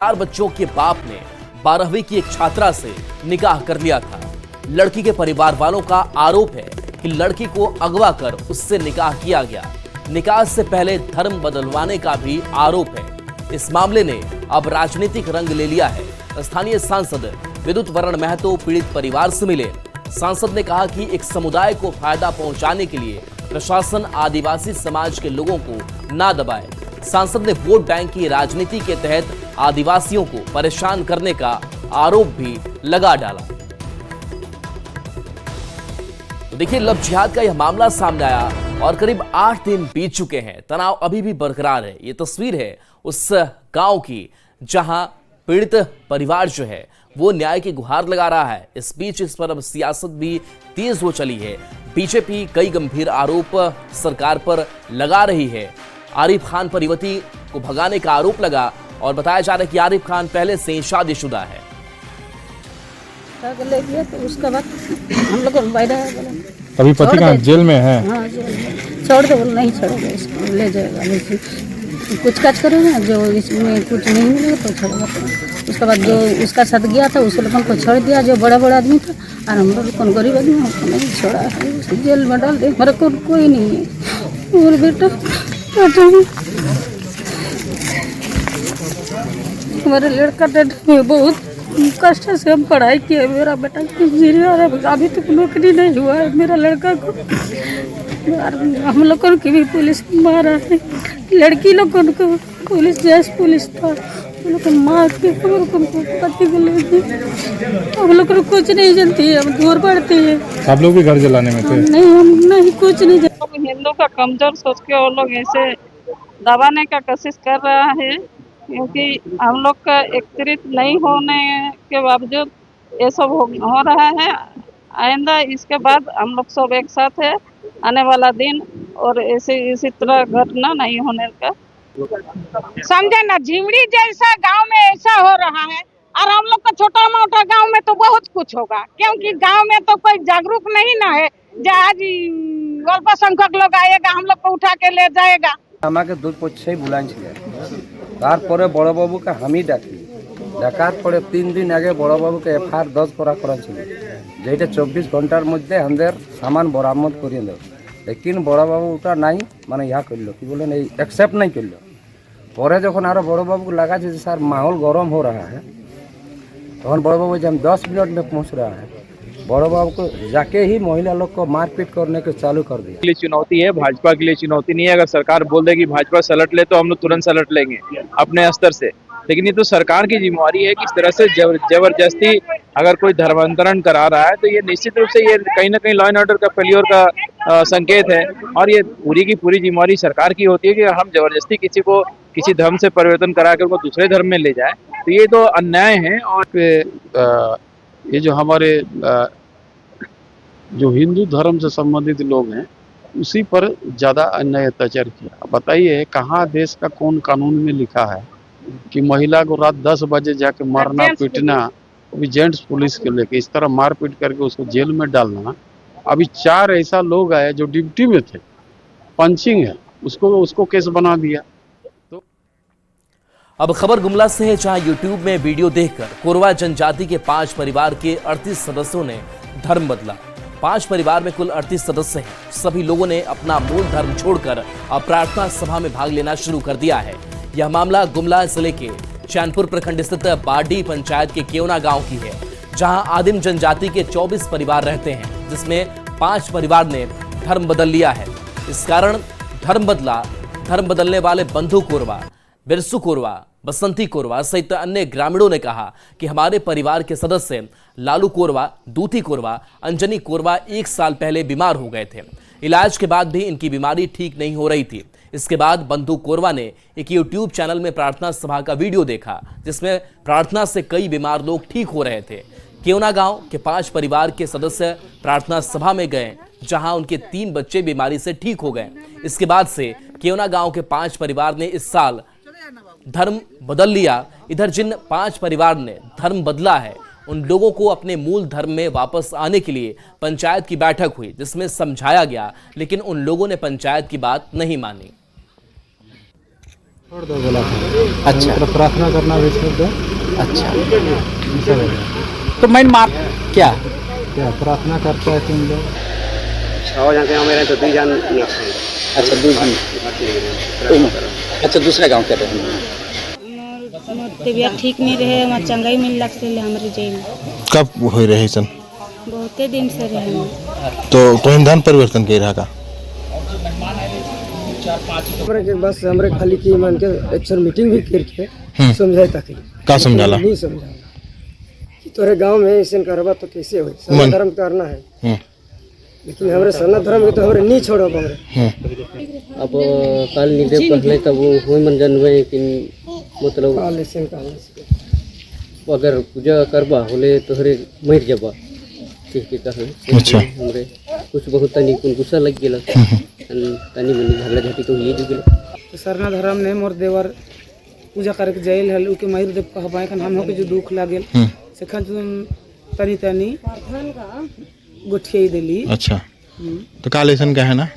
4 बच्चों के बाप ने 12वीं की एक छात्रा से निकाह कर लिया था। लड़की के परिवार वालों का आरोप है कि लड़की को अगवा कर उससे निकाह किया गया। निकाह से पहले धर्म बदलवाने का भी आरोप है। इस मामले ने अब राजनीतिक रंग ले लिया है। स्थानीय सांसद विद्युत वरण महतो पीड़ित परिवार से मिले। सांसद ने कहा कि एक समुदाय को फायदा पहुंचाने के लिए प्रशासन आदिवासी समाज के लोगों को ना दबाए। सांसद ने वोट बैंक की राजनीति के तहत आदिवासियों को परेशान करने का आरोप भी लगा डाला। तो देखिए, लव जिहाद का यह मामला सामने आया और करीब 8 दिन बीत चुके हैं। तनाव अभी भी बरकरार है। ये तस्वीर है उस गांव की जहां पीड़ित परिवार जो है वो न्याय की गुहार लगा रहा है। इस बीच इस पर अब सियासत भी तेज हो चली है। बीजेपी कई गंभीर आरोप सरकार पर लगा रही है। आरिफ खान पर युवती को भगाने का आरोप लगा और बताया जा रहा है कि आरिफ खान पहले से ही शादीशुदा है। ले गया तो उसके बाद हम लोग अभी पति कहाँ जेल में है? हाँ, छोड़ दो, नहीं छोड़ेगा, इसको ले जाएगा। लेकिन कुछ काज करेगा, जो इसमें कुछ नहीं मिलेगा तो छोड़ेगा। उसके बाद जो उसका साथ गया था उस लोगों को छोड़ दिया, जो बड़ा बड़ा आदमी था। और हम लोग कौन गरीब आदमी हमको नहीं छोड़ा है, जेल में डाल दे। हमारा कोई नहीं है। और बेटा हमारे लड़का में बहुत कष्ट से हम पढ़ाई किए। मेरा बेटा इंजीनियर है, अभी तक नौकरी नहीं हुआ है मेरा लड़का को। हम लोगों की भी पुलिस मारा है, लड़की लोगों को पुलिस जैसे पुलिस था लोग मार के पति को ले गए। हम लोग कुछ नहीं जानती है, हम दूर पड़ती है। आप लोग भी घर जलाने में थे? नहीं, हम नहीं, कुछ नहीं जानते। हिंदू का कमजोर सोच के वो लोग ऐसे दबाने का कोशिश कर रहा है, क्योंकि हम लोग का एकत्रित नहीं होने के बावजूद ये सब हो रहा है। आइंदा इसके बाद हम लोग सब एक साथ है आने वाला दिन, और ऐसे इसी तरह घटना नहीं होने का। समझे ना, झिमड़ी जैसा गांव में ऐसा हो रहा है, और हम लोग का छोटा मोटा गांव में तो बहुत कुछ होगा, क्योंकि गांव में तो कोई जागरूक नहीं ना है। आज अल्पसंख्यक लोग आएगा, हम लोग को उठा के ले जाएगा। আমাকে 2 পক্ষেই বুলাইছিল। তারপরে বড় বাবুকে আমি ডাকি, ডাকার পরে 3 দিন আগে বড় বাবুকে এফআইআর 10 করা ছিল, যেটা 24 ঘন্টার মধ্যে আমাদের সামান বরামদ করিয়ে দেব। लेकिन বড় বাবু ওটা নাই, মানে ইয়া করলো কি বলেন, এই অ্যাকসেপ্ট नहीं করলো। পরে যখন আরো বড় বাবুকে লাগাছে যে স্যার माहौल गरम हो रहा है, তখন বড় বাবু যে हम 10 मिनट में पहुंच रहा है। बड़ो बाबू को जाके ही महिला लोग को मारपीट करने को चालू कर दिया। के लिए चुनौती है, भाजपा के लिए चुनौती नहीं है। अगर सरकार बोल देगी भाजपा सलट ले तो हम लोग तुरंत सलट लेंगे अपने स्तर से। लेकिन ये तो सरकार की जिम्मेवारी है कि इस तरह से जबरदस्ती अगर कोई धर्मांतरण करा रहा है तो ये निश्चित रूप से ये कहीं ना कहीं लॉ एंड ऑर्डर का फेल्योर का संकेत है। और ये पूरी की पूरी जिम्मेवारी सरकार की होती है कि हम जबरदस्ती किसी को किसी धर्म से परिवर्तन करा कर उनको दूसरे धर्म में ले जाए, तो ये तो अन्याय है। और ये जो हमारे जो हिंदू धर्म से संबंधित लोग हैं उसी पर ज़्यादा अन्याय अत्याचार किया। बताइए कहाँ देश का कौन कानून में लिखा है कि महिला को रात 10 बजे जाके मारना पीटना, अभी जेंट्स पुलिस के लेके इस तरह मार पीट करके उसको जेल में डालना। अभी 4 ऐसा लोग आए जो ड्यूटी में थे, पंचिंग है, उसको केस बना दिया। अब खबर गुमला से है, जहां यूट्यूब में वीडियो देखकर कोरवा जनजाति के 5 परिवार के 38 सदस्यों ने धर्म बदला। 5 परिवार में कुल 38 सदस्य हैं। सभी लोगों ने अपना मूल धर्म छोड़कर अब प्रार्थना सभा में भाग लेना शुरू कर दिया है। यह मामला गुमला जिले के चैनपुर प्रखंड स्थित बाडी पंचायत के केवना गांव की है, जहां आदिम जनजाति के 24 परिवार रहते हैं, जिसमें 5 परिवार ने धर्म बदल लिया है। इस कारण धर्म बदलने वाले बंधु कोरवा, बिरसू कोरवा, बसंती कोरवा सहित अन्य ग्रामीणों ने कहा कि हमारे परिवार के सदस्य लालू कोरवा, दूती कोरवा, अंजनी कोरवा 1 साल पहले बीमार हो गए थे। इलाज के बाद भी इनकी बीमारी ठीक नहीं हो रही थी। इसके बाद बंधु कोरवा ने एक यूट्यूब चैनल में प्रार्थना सभा का वीडियो देखा, जिसमें प्रार्थना से कई बीमार लोग ठीक हो रहे थे। केवना गांव के 5 परिवार के सदस्य प्रार्थना सभा में गए, जहां उनके 3 बच्चे बीमारी से ठीक हो गए। इसके बाद से केवना गांव के 5 परिवार ने इस साल धर्म बदल लिया। इधर जिन 5 परिवार ने धर्म बदला है, उन लोगों को अपने मूल धर्म में वापस आने के लिए पंचायत की बैठक हुई, जिसमें समझाया गया, लेकिन उन लोगों ने पंचायत की बात नहीं मानी। छोड़ दो बोला था। अच्छा मतलब प्रार्थना करना भी छोड़ दो। अच्छा, ऐसा बोला। तो मैं मार क्या क्या प्रार्थना करता है तुम लोग? अच्छा अच्छा दूसरा गांव कर रहे हैं। तबियत ठीक नहीं रहे, वहाँ चंगाई मिल लग से हमारे जेल कब हो रहे सन? बहुते दिन से रहे। तो धन परिवर्तन के रहा का बस हमरे खाली की मान के अक्सर मीटिंग भी करके समझाए ताकि का समझाला नहीं समझा कि तोरे गांव में ऐसे करबा तो कैसे हो, सना धर्म करना है। लेकिन हमारे सना धर्म के तो हमारे नहीं छोड़ो हमरे। अब काल निदेव कहले तब वो मन जानवे कि मतलब अगर पूजा करबा होले तोहरे मर जाबा ठीक कहले। अच्छा हमरे कुछ बहुत तनी कुन गुस्सा लग गेला, तनी मनी झगड़ा झाटी तो ये जो गेला। तो सरना धर्म ने मोर देवर पूजा करके जाइल हल के मायर देव कहबाय खन हम के जो दुख लागेल सेखन तनी तनी गुठियाई देली। अच्छा तो काल ऐसा का है ना,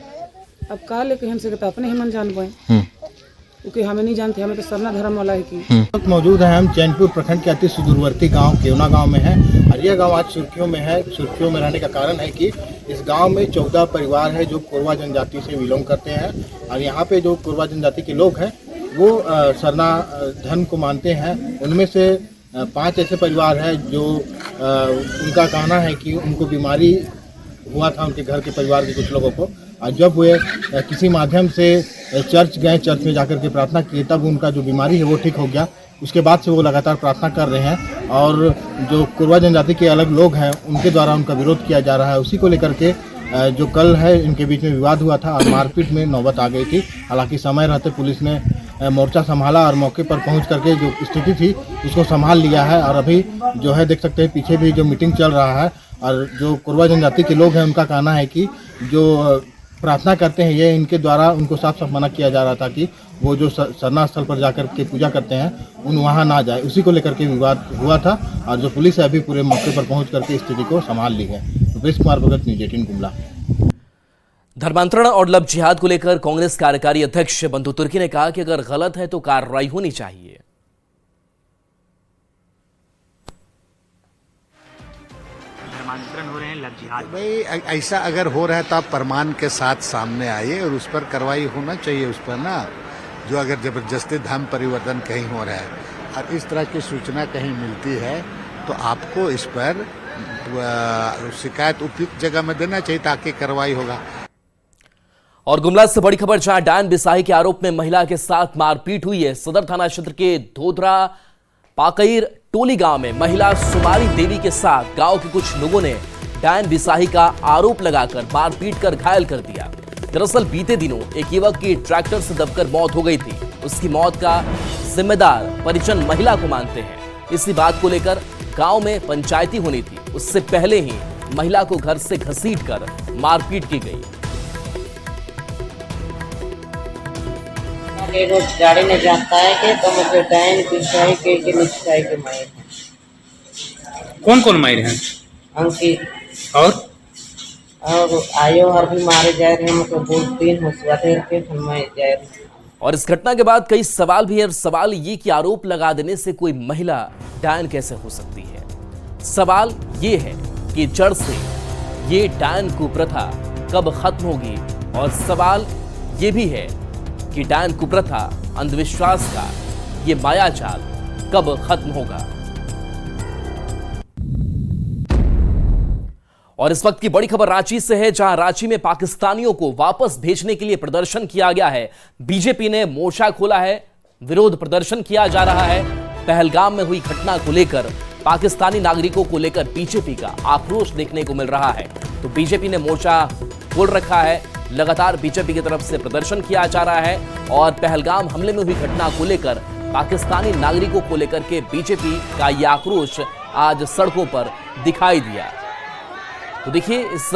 अब काल लेके हम से तो अपने ही मन जान पाए क्योंकि हमें नहीं जानते, हमें तो सरना धर्म वाला है कि मौजूद है। हम चैनपुर प्रखंड के अति सुदूरवर्ती गांव केवना गांव में है और यह गांव आज सुर्खियों में है। सुर्खियों में रहने का कारण है कि इस गांव में 14 परिवार है जो कोरवा जनजाति से बिलोंग करते हैं और यहाँ पे जो कोरवा जनजाति के लोग हैं वो सरना धर्म को मानते हैं। उनमें से 5 ऐसे परिवार हैं जो उनका कहना है कि उनको बीमारी हुआ था उनके घर के परिवार के कुछ लोगों को, और जब वे किसी माध्यम से चर्च गए, चर्च में जाकर के प्रार्थना की, तब उनका जो बीमारी है वो ठीक हो गया। उसके बाद से वो लगातार प्रार्थना कर रहे हैं और जो कोरवा जनजाति के अलग लोग हैं उनके द्वारा उनका विरोध किया जा रहा है। उसी को लेकर के जो कल है इनके बीच में विवाद हुआ था और मारपीट में नौबत आ गई थी। हालांकि समय रहते पुलिस ने मोर्चा संभाला और मौके पर पहुंच करके जो स्थिति थी उसको संभाल लिया है। और अभी जो है देख सकते हैं पीछे भी जो मीटिंग चल रहा है और जो कोरवा जनजाति के लोग हैं उनका कहना है कि जो प्रार्थना करते हैं ये इनके द्वारा उनको साफ साफ मना किया जा रहा था कि वो जो सरना स्थल पर जाकर के पूजा करते हैं उन वहाँ ना जाए। उसी को लेकर के विवाद हुआ था और जो पुलिस है अभी पूरे मौके पर पहुंच करके स्थिति को संभाल ली है। रुपेश कुमार भगत, न्यूज़ 18 गुमला। धर्मांतरण और लव जिहाद को लेकर कांग्रेस कार्यकारी अध्यक्ष बंधु तुर्की ने कहा कि अगर गलत है तो कार्रवाई होनी चाहिए। हो रहे हैं लव जिहाद भाई, ऐसा अगर हो रहा है तो आप प्रमाण के साथ सामने आइए और उस पर कार्रवाई होना चाहिए उस पर ना। जो अगर जबरदस्ती धर्म परिवर्तन कहीं हो रहा है और इस तरह की सूचना कहीं मिलती है तो आपको इस पर शिकायत उपयुक्त जगह में देना चाहिए ताकि कार्रवाई होगा। और गुमला से बड़ी खबर, जहां डायन बिसाही के आरोप में महिला के साथ मारपीट हुई है। सदर थाना क्षेत्र के धोधरा पाकईर टोली गांव में महिला सुमारी देवी के साथ गांव के कुछ लोगों ने डायन बिसाही का आरोप लगाकर मारपीट कर घायल कर दिया। दरअसल बीते दिनों एक युवक की ट्रैक्टर से दबकर मौत हो गई थी। उसकी मौत का जिम्मेदार परिजन महिला को मानते हैं। इसी बात को लेकर गांव में पंचायती होनी थी, उससे पहले ही महिला को घर से घसीटकर मारपीट की गई। गाड़ी में जाता है कि तो मुझे डायन बिसाही के निश्चय के मायर हैं। कौन कौन मायर हैं? अंकित और आयो हर भी मारे जा रहे हैं, मतलब बहुत दिन हुआ थे के मैं जा रही। और इस घटना के बाद कई सवाल भी है। सवाल ये कि आरोप लगा देने से कोई महिला डायन कैसे हो सकती है। सवाल ये है कि जड़ से ये डायन कुप्रथा कब खत्म होगी। और सवाल ये भी है कि डायन कुप्रथा, अंधविश्वास का ये मायाजाल कब खत्म होगा। और इस वक्त की बड़ी खबर रांची से है, जहां रांची में पाकिस्तानियों को वापस भेजने के लिए प्रदर्शन किया गया है। बीजेपी ने मोर्चा खोला है, विरोध प्रदर्शन किया जा रहा है। पहलगाम में हुई घटना को लेकर पाकिस्तानी नागरिकों को लेकर बीजेपी का आक्रोश देखने को मिल रहा है। तो बीजेपी ने मोर्चा खोल रखा है, लगातार बीजेपी की तरफ से प्रदर्शन किया जा रहा है। और पहलगाम हमले में हुई घटना को लेकर पाकिस्तानी नागरिकों को लेकर के बीजेपी का यह आक्रोश आज सड़कों पर दिखाई दिया। तो देखिए इस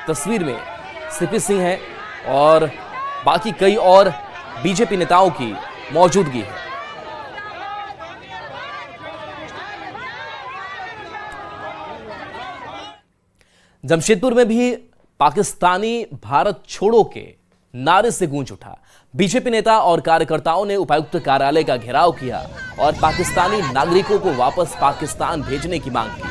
तस्वीर में सीपी सिंह है और बाकी कई और बीजेपी नेताओं की मौजूदगी है। जमशेदपुर में भी पाकिस्तानी भारत छोड़ो के नारे से गूंज उठा। बीजेपी नेता और कार्यकर्ताओं ने उपायुक्त कार्यालय का घेराव किया और पाकिस्तानी नागरिकों को वापस पाकिस्तान भेजने की मांग की।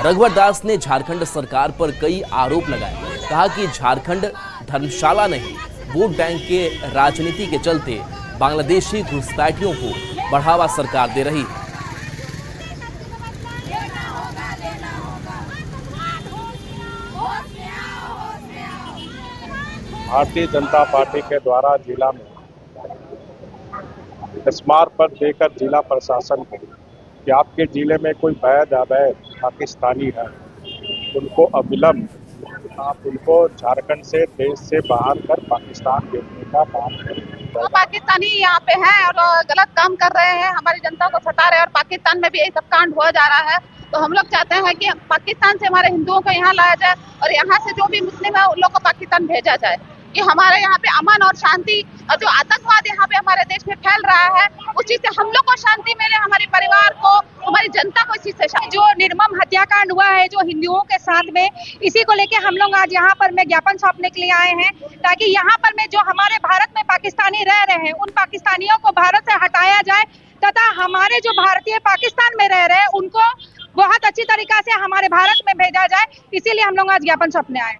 रघुवर दास ने झारखंड सरकार पर कई आरोप लगाए। कहा कि झारखंड धर्मशाला नहीं, वोट बैंक के राजनीति के चलते बांग्लादेशी घुसपैठियों को बढ़ावा सरकार दे रही है। भारतीय जनता पार्टी के द्वारा जिला में स्मारक पर देकर जिला प्रशासन को कि आपके जिले में कोई वैध अवैध पाकिस्तानी है, उनको अविलंब आप उनको झारखंड से देश से बाहर कर पाकिस्तान भेजने का काम करें। तो पाकिस्तानी यहाँ पे हैं और गलत काम कर रहे हैं, हमारी जनता को सता रहे हैं और पाकिस्तान में भी यही सब कांड हो जा रहा है। तो हम लोग चाहते हैं कि पाकिस्तान से हमारे हिंदुओं को यहाँ लाया जाए और यहाँ से जो भी मुस्लिम है उन लोग को पाकिस्तान भेजा जाए कि हमारे यहाँ पे अमन और शांति और जो आतंकवाद यहाँ पे हमारे देश में फैल रहा है उस चीज से हम लोग को शांति मिले, हमारे परिवार को, हमारी जनता को इस चीज से शांति। जो निर्मम हत्याकांड हुआ है जो हिंदुओं के साथ में, इसी को लेके हम लोग आज यहाँ पर में ज्ञापन सौंपने के लिए आए हैं ताकि यहाँ पर में जो हमारे भारत में पाकिस्तानी रह रहे हैं उन पाकिस्तानियों को भारत से हटाया जाए तथा हमारे जो भारतीय पाकिस्तान में रह रहे हैं उनको बहुत अच्छी तरीका से हमारे भारत में भेजा जाए, इसीलिए हम लोग आज ज्ञापन सौंपने आए।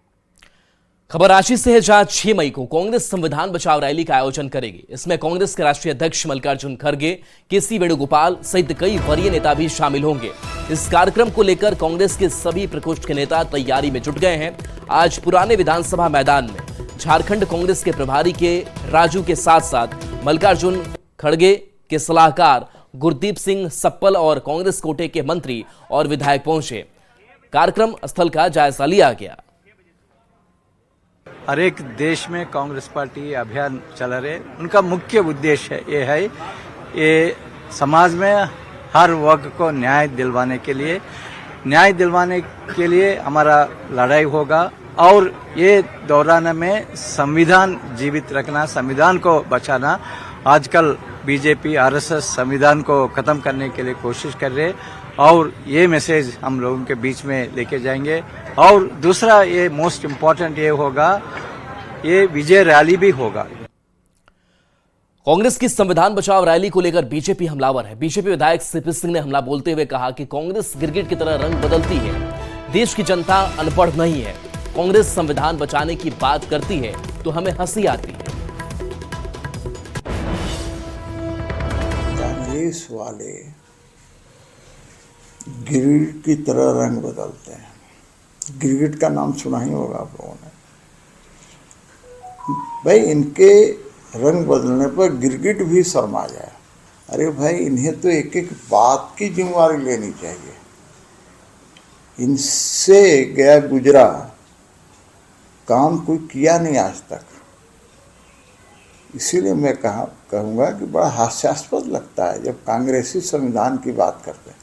खबर रांची से है, जहां 6 मई को कांग्रेस संविधान बचाओ रैली का आयोजन करेगी। इसमें कांग्रेस के राष्ट्रीय अध्यक्ष मल्लिकार्जुन खड़गे, के.सी. वेणुगोपाल सहित कई वरीय नेता भी शामिल होंगे। इस कार्यक्रम को लेकर कांग्रेस के सभी प्रकोष्ठ के नेता तैयारी में जुट गए हैं। आज पुराने विधानसभा मैदान में झारखंड कांग्रेस के प्रभारी के राजू के साथ साथ मल्लिकार्जुन खड़गे के सलाहकार गुरदीप सिंह सप्पल और कांग्रेस कोटे के मंत्री और विधायक पहुंचे। कार्यक्रम स्थल का जायजा लिया गया। हर एक देश में कांग्रेस पार्टी अभियान चला रहे, उनका मुख्य उद्देश्य ये है ये समाज में हर वर्ग को न्याय दिलवाने के लिए हमारा लड़ाई होगा और ये दौरान में संविधान जीवित रखना, संविधान को बचाना। आजकल बीजेपी आरएसएस संविधान को खत्म करने के लिए कोशिश कर रहे और ये मैसेज हम लोगों के बीच में लेके जाएंगे। और दूसरा ये मोस्ट इम्पोर्टेंट ये होगा, ये विजय रैली भी होगा। कांग्रेस की संविधान बचाओ रैली को लेकर बीजेपी हमलावर है। बीजेपी विधायक सीपी सिंह ने हमला बोलते हुए कहा कि कांग्रेस गिरगिट की तरह रंग बदलती है, देश की जनता अनपढ़ नहीं है। कांग्रेस संविधान बचाने की बात करती है तो हमें हंसी आती है। कांग्रेस वाले गिरगिट की तरह रंग बदलते हैं। गिरगिट का नाम सुना ही होगा आप लोगों ने। भाई इनके रंग बदलने पर गिरगिट भी शर्मा जाए। अरे भाई इन्हें तो एक एक बात की जिम्मेवारी लेनी चाहिए। इनसे गया गुजरा काम कोई किया नहीं आज तक। इसीलिए मैं कहूँगा कि बड़ा हास्यास्पद लगता है जब कांग्रेसी संविधान की बात करते हैं।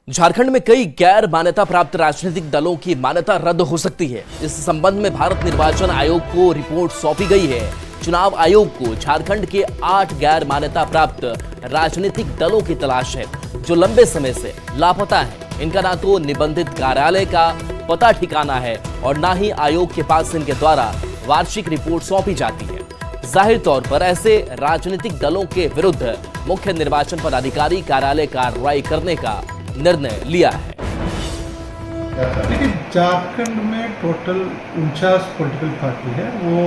झारखंड में कई गैर मान्यता प्राप्त राजनीतिक दलों की मान्यता रद्द हो सकती है। इस संबंध में भारत निर्वाचन आयोग को रिपोर्ट सौंपी गई है। चुनाव आयोग को झारखंड के 8 गैर मान्यता प्राप्त राजनीतिक दलों की तलाश है जो लंबे समय से लापता है। इनका ना तो निबंधित कार्यालय का पता ठिकाना है और ना ही आयोग के पास इनके द्वारा वार्षिक रिपोर्ट सौंपी जाती है। जाहिर तौर पर ऐसे राजनीतिक दलों के विरुद्ध मुख्य निर्वाचन पदाधिकारी कार्यालय कार्रवाई करने का निर्णय लिया है। देखिए झारखंड में टोटल 49 पॉलिटिकल पार्टी है, वो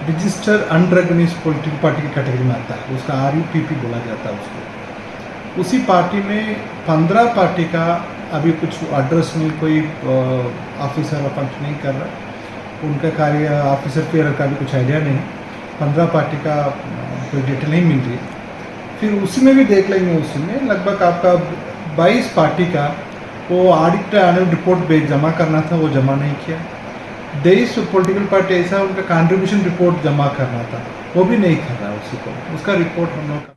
रजिस्टर अनरिकॉग्नाइज्ड पॉलिटिकल पार्टी की कैटेगरी में आता है। उसका RUPP बोला जाता है उसको। उसी पार्टी में 15 पार्टी का अभी कुछ एड्रेस में कोई ऑफिसर अपॉइंट नहीं कर रहा, उनका कार्य ऑफिसर पेयर का भी कुछ आइडिया नहीं। 15 पार्टी का कोई डिटेल नहीं मिल रही। फिर उसी में भी देख लेंगे, उसी में लगभग आपका 22 पार्टी का वो ऑडिट एनुअल रिपोर्ट जमा करना था, वो जमा नहीं किया। 23 पॉलिटिकल पार्टी ऐसा उनका कंट्रीब्यूशन रिपोर्ट जमा करना था, वो भी नहीं कर रहा उसी को, उसका रिपोर्ट हम लोग।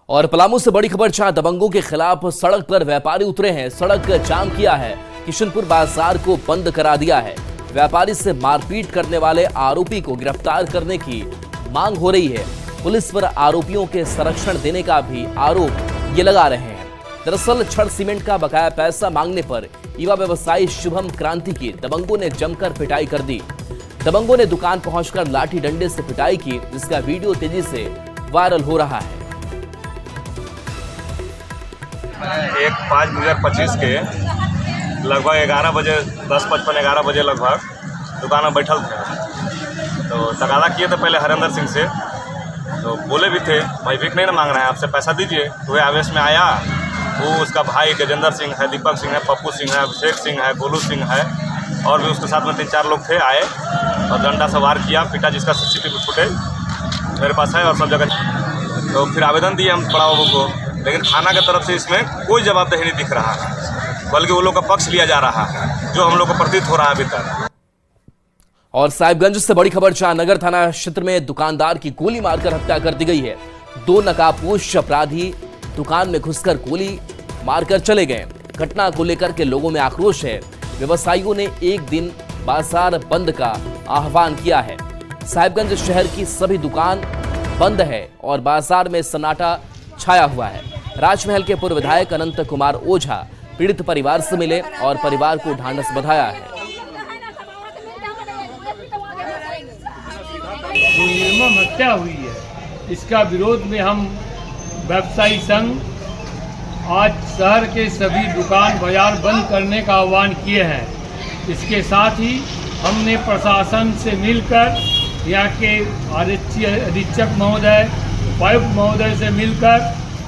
और पलामू से बड़ी खबर, जहां दबंगों के खिलाफ सड़क पर व्यापारी उतरे हैं। सड़क जाम किया है, किशनपुर बाजार को बंद करा दिया है। व्यापारी से मारपीट करने वाले आरोपी को गिरफ्तार करने की मांग हो रही है। पुलिस पर आरोपियों के संरक्षण देने का भी आरोप ये लगा रहे हैं। दरअसल छड़ सीमेंट का बकाया पैसा मांगने पर युवा व्यवसायी शुभम क्रांति की दबंगों ने जमकर पिटाई कर दी। दबंगों ने दुकान पहुंचकर लाठी डंडे से पिटाई की, जिसका वीडियो तेजी से वायरल हो रहा है। 1/5/2025 के लगभग 11 बजे 10:55-11 बजे लगभग दुकान में बैठल थे, तो तगादा किए थे पहले हरेंद्र सिंह से, तो बोले भी थे भाई भीख नहीं ना मांग रहे हैं, आपसे पैसा दीजिए। तो वह आवेश में आया, वो उसका भाई गजेंद्र सिंह है, दीपक सिंह है, पप्पू सिंह है, अभिषेक सिंह है, गोलू सिंह है, और भी उसके साथ में 3-4 लोग थे, आए और डंडा से वार किया, पीटा, जिसका CCTV फुटेज मेरे पास है और सब जगह। तो फिर आवेदन दिए हम बड़ा बाबू को, लेकिन थाना की तरफ से इसमें कोई जवाबदेही नहीं दिख रहा है, बल्कि वो लोग का पक्ष लिया जा रहा है, जो हम लोग को प्रतीत हो रहा है अभी तक। और साहिबगंज से बड़ी खबर, शाहनगर थाना क्षेत्र में दुकानदार की गोली मारकर हत्या कर दी गई है। 2 नकाबपोश अपराधी दुकान में घुसकर गोली मारकर चले गए। घटना को लेकर के लोगों में आक्रोश है। व्यवसायियों ने एक दिन बाजार बंद का आह्वान किया है। साहिबगंज शहर की सभी दुकान बंद है और बाजार में सन्नाटा छाया हुआ है। राजमहल के पूर्व विधायक अनंत कुमार ओझा पीड़ित परिवार से मिले और परिवार को ढांढस बंधाया है। जो निर्मम हत्या हुई है, इसका विरोध में हम व्यवसायी संघ आज शहर के सभी दुकान बाजार बंद करने का आह्वान किए हैं। इसके साथ ही हमने प्रशासन से मिलकर यहाँ के अधीक्षक महोदय, उपायुक्त महोदय से मिलकर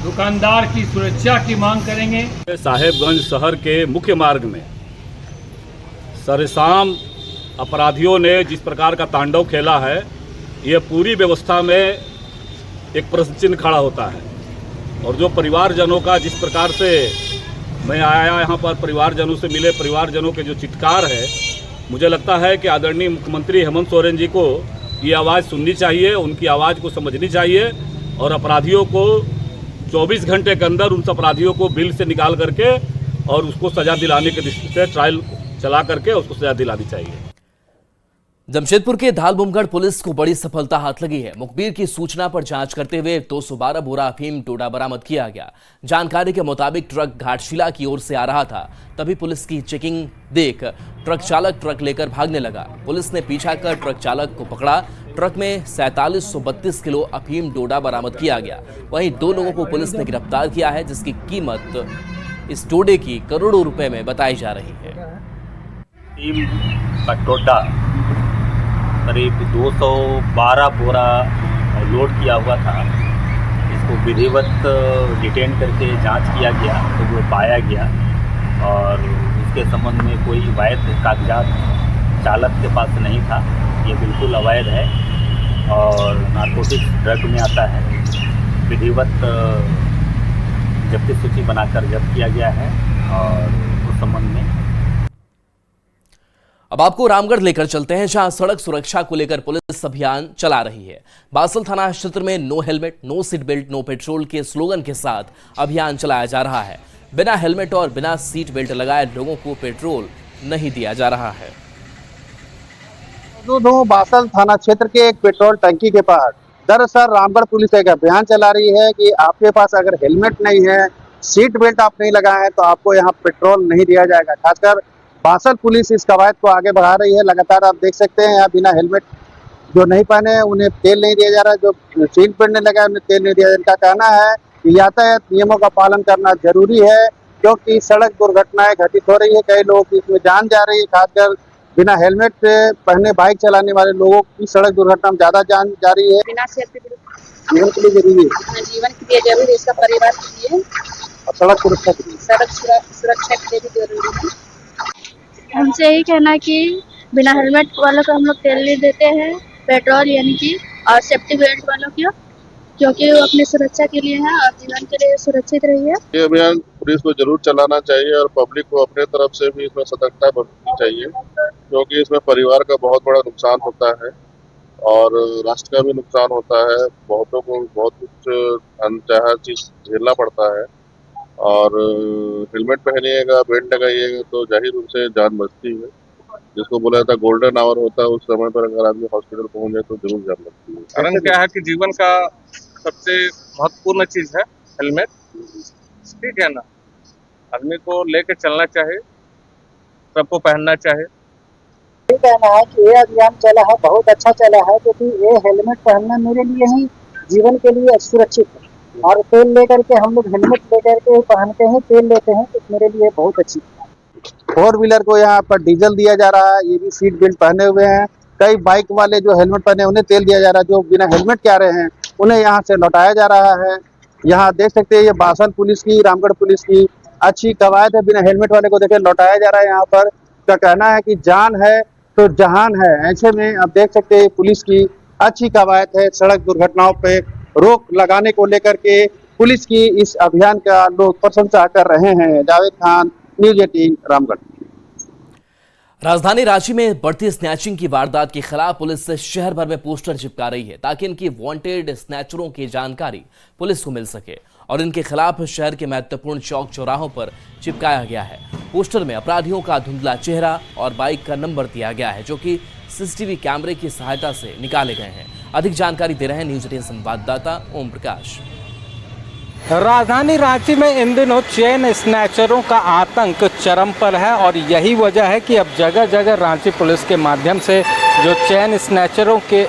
दुकानदार की सुरक्षा की मांग करेंगे। साहेबगंज शहर के मुख्य मार्ग में सरेआम अपराधियों ने जिस प्रकार का तांडव खेला है, ये पूरी व्यवस्था में एक प्रश्न चिन्ह खड़ा होता है। और जो परिवारजनों का जिस प्रकार से मैं आया यहाँ पर, परिवारजनों से मिले, परिवारजनों के जो चित्कार है, मुझे लगता है कि आदरणीय मुख्यमंत्री हेमंत सोरेन जी को ये आवाज़ सुननी चाहिए, उनकी आवाज़ को समझनी चाहिए और अपराधियों को 24 घंटे के अंदर उन अपराधियों को बिल से निकाल करके और उसको सज़ा दिलाने के दृष्टि से ट्रायल चला करके उसको सज़ा दिलानी चाहिए। जमशेदपुर के धालबुमगढ़ पुलिस को बड़ी सफलता हाथ लगी है। मुखबिर की सूचना पर जांच करते हुए 212 बोरा अफीम टोडा बरामद किया गया। जानकारी के मुताबिक ट्रक घाटशिला की ओर से आ रहा था, तभी पुलिस की चेकिंग देख ट्रक चालक ट्रक लेकर भागने लगा। पुलिस ने पीछा कर ट्रक चालक को पकड़ा। ट्रक में 4732 किलो अफीम डोडा बरामद किया गया। वहीं 2 लोगों को पुलिस ने गिरफ्तार किया है, जिसकी कीमत इस डोडे की करोड़ों रुपए में बताई जा रही है। अफीम का टोडा करीब 212 बोरा लोड किया हुआ था। इसको विधिवत डिटेन करके जांच किया गया तो वो पाया गया और इसके संबंध में कोई वैध कागजात चालक के पास नहीं था। ये बिल्कुल अवैध है और नारकोटिक्स ड्रग में आता है। विधिवत जब्ती सूची बनाकर जब्त किया गया है और उस संबंध में अब आपको रामगढ़ लेकर चलते हैं, जहां सड़क सुरक्षा को लेकर पुलिस अभियान चला रही है। बासल थाना क्षेत्र में no helmet, no seat belt, no petrol के स्लोगन के साथ अभियान चलाया जा रहा है। बिना हेलमेट और बिना सीट बेल्ट लगाए लोगों को पेट्रोल नहीं दिया जा रहा है। बासल थाना क्षेत्र के एक पेट्रोल टंकी के पास दरअसल रामगढ़ पुलिस एक अभियान चला रही है कि आपके पास अगर हेलमेट नहीं है, सीट बेल्ट आप नहीं लगाए हैं तो आपको यहाँ पेट्रोल नहीं दिया जाएगा। खासकर बासल पुलिस इस कवायद को आगे बढ़ा रही है। लगातार आप देख सकते हैं यहाँ बिना हेलमेट जो नहीं पहने हैं उन्हें तेल नहीं दिया जा रहा है, जो सीट बेल्ट नहीं लगाए उन्हें तेल नहीं दिया जा रहा है। इनका कहना है कि यातायात नियमों का पालन करना जरूरी है, क्योंकि सड़क दुर्घटनाएं घटित हो रही है, कई लोगों की इसमें जान जा रही है। खासकर बिना हेलमेट पहने बाइक चलाने वाले लोगों की सड़क दुर्घटना में ज्यादा जान जा रही है। बिना सेफ्टी जीवन के लिए जरूरी है, जीवन के लिए जरूरी है, इसका परिवार के लिए और सड़क सुरक्षा के लिए, सड़क सुरक्षा के लिए भी जरूरी है। हमसे यही कहना है कि बिना हेलमेट वालों को हम लोग तेल नहीं देते हैं, पेट्रोल यानी कि, और सेफ्टी बेल्ट वालों को, क्योंकि वो अपनी सुरक्षा के लिए है और जीवन के लिए सुरक्षित रहिए। ये अभियान पुलिस को जरूर चलाना चाहिए और पब्लिक को अपने तरफ से भी इसमें सतर्कता बरतनी चाहिए, क्योंकि इसमें परिवार का बहुत बड़ा नुकसान होता है और राष्ट्र का भी नुकसान होता है। बहुतों को बहुत कुछ अनचाहा चीज झेलना पड़ता है और हेलमेट पहनिएगा, बेल्ट लगाइएगा तो जाहिर रूप से जान बचती है। जिसको बोला जाता है गोल्डन आवर होता है, उस समय पर अगर आदमी हॉस्पिटल पहुंच जाए तो जरूर जान लगती है। कारण क्या है कि जीवन का सबसे महत्वपूर्ण चीज है हेलमेट, ठीक है ना। आदमी को लेके चलना चाहिए, सबको पहनना चाहिए। कहना है कि ये अभियान चला है बहुत अच्छा चला है, क्योंकि ये हेलमेट पहनना मेरे लिए ही जीवन के लिए सुरक्षित है। और तेल लेकर के हम लोग हेलमेट लेकर के पहनते हैं, तेल लेते हैं, तो मेरे लिए बहुत अच्छी है। 4 व्हीलर को यहाँ पर डीजल दिया जा रहा है, ये भी सीट बेल्ट पहने हुए हैं। कई बाइक वाले जो हेलमेट पहने उन्हें तेल दिया जा रहा है, जो बिना हेलमेट के आ रहे हैं उन्हें यहाँ से लौटाया जा रहा है। यहाँ देख सकते हैं ये बासन पुलिस की, रामगढ़ पुलिस की अच्छी कवायद है। बिना हेलमेट वाले को देखे लौटाया जा रहा है। यहाँ पर का कहना है कि जान है तो जहान है। ऐसे में आप देख सकते हैं पुलिस की अच्छी कवायद है। सड़क दुर्घटनाओं पे रोक लगाने को लेकर के पुलिस की इस अभियान का लोग प्रशंसा कर रहे हैं। जावेद खान, न्यूज़ 18 रामगढ़। राजधानी रांची में बढ़ती स्नैचिंग की वारदात के खिलाफ पुलिस शहर भर में पोस्टर चिपका रही है, ताकि इनकी वांटेड स्नैचरों की जानकारी पुलिस को मिल सके और इनके खिलाफ शहर के महत्वपूर्ण चौक चौराहों पर चिपकाया गया है। पोस्टर में अपराधियों का धुंधला चेहरा और बाइक का नंबर दिया गया है, जो कि सीसीटीवी कैमरे की सहायता से निकाले गए हैं। अधिक जानकारी दे रहे हैं न्यूज़ 18 संवाददाता ओम प्रकाश। राजधानी रांची में इन दिनों चेन स्नैचरों का आतंक चरम पर है और यही वजह है कि अब जगह जगह रांची पुलिस के माध्यम से जो चेन स्नैचरों के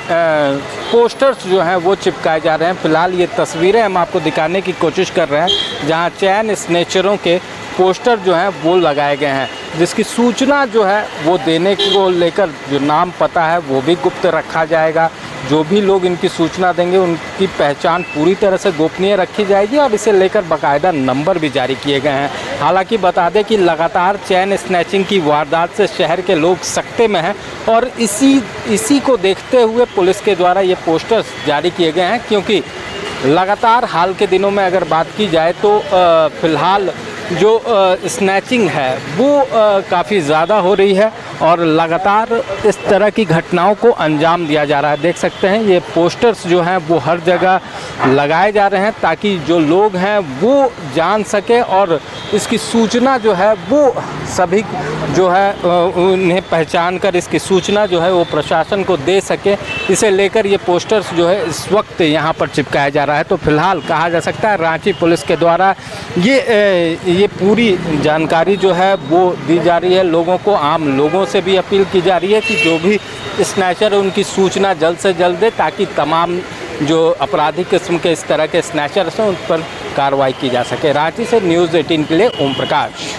पोस्टर्स जो हैं वो चिपकाए जा रहे हैं। फिलहाल ये तस्वीरें हम आपको दिखाने की कोशिश कर रहे हैं, जहां चेन स्नैचरों के पोस्टर जो हैं वो लगाए गए हैं, जिसकी सूचना जो है वो देने को लेकर जो नाम पता है वो भी गुप्त रखा जाएगा। जो भी लोग इनकी सूचना देंगे उनकी पहचान पूरी तरह से गोपनीय रखी जाएगी और इसे लेकर बाकायदा नंबर भी जारी किए गए हैं। हालांकि बता दें कि लगातार चेन स्नैचिंग की वारदात से शहर के लोग सकते में हैं और इसी को देखते हुए पुलिस के द्वारा ये पोस्टर्स जारी किए गए हैं, क्योंकि लगातार हाल के दिनों में अगर बात की जाए तो फ़िलहाल जो स्नैचिंग है वो काफ़ी ज़्यादा हो रही है और लगातार इस तरह की घटनाओं को अंजाम दिया जा रहा है। देख सकते हैं ये पोस्टर्स जो हैं वो हर जगह लगाए जा रहे हैं, ताकि जो लोग हैं वो जान सके और इसकी सूचना जो है वो सभी जो है उन्हें पहचान कर इसकी सूचना जो है वो प्रशासन को दे सके। इसे लेकर ये पोस्टर्स जो है इस वक्त यहाँ पर चिपकाया जा रहा है। तो फिलहाल कहा जा सकता है रांची पुलिस के द्वारा ये पूरी जानकारी जो है वो दी जा रही है लोगों को। आम लोगों से भी अपील की जा रही है कि जो भी स्नैचर है उनकी सूचना जल्द से जल्द दे, ताकि तमाम जो अपराधी किस्म के इस तरह के स्नैचर्स हैं उन पर कार्रवाई की जा सके। रांची से न्यूज़ 18 के लिए ओम प्रकाश।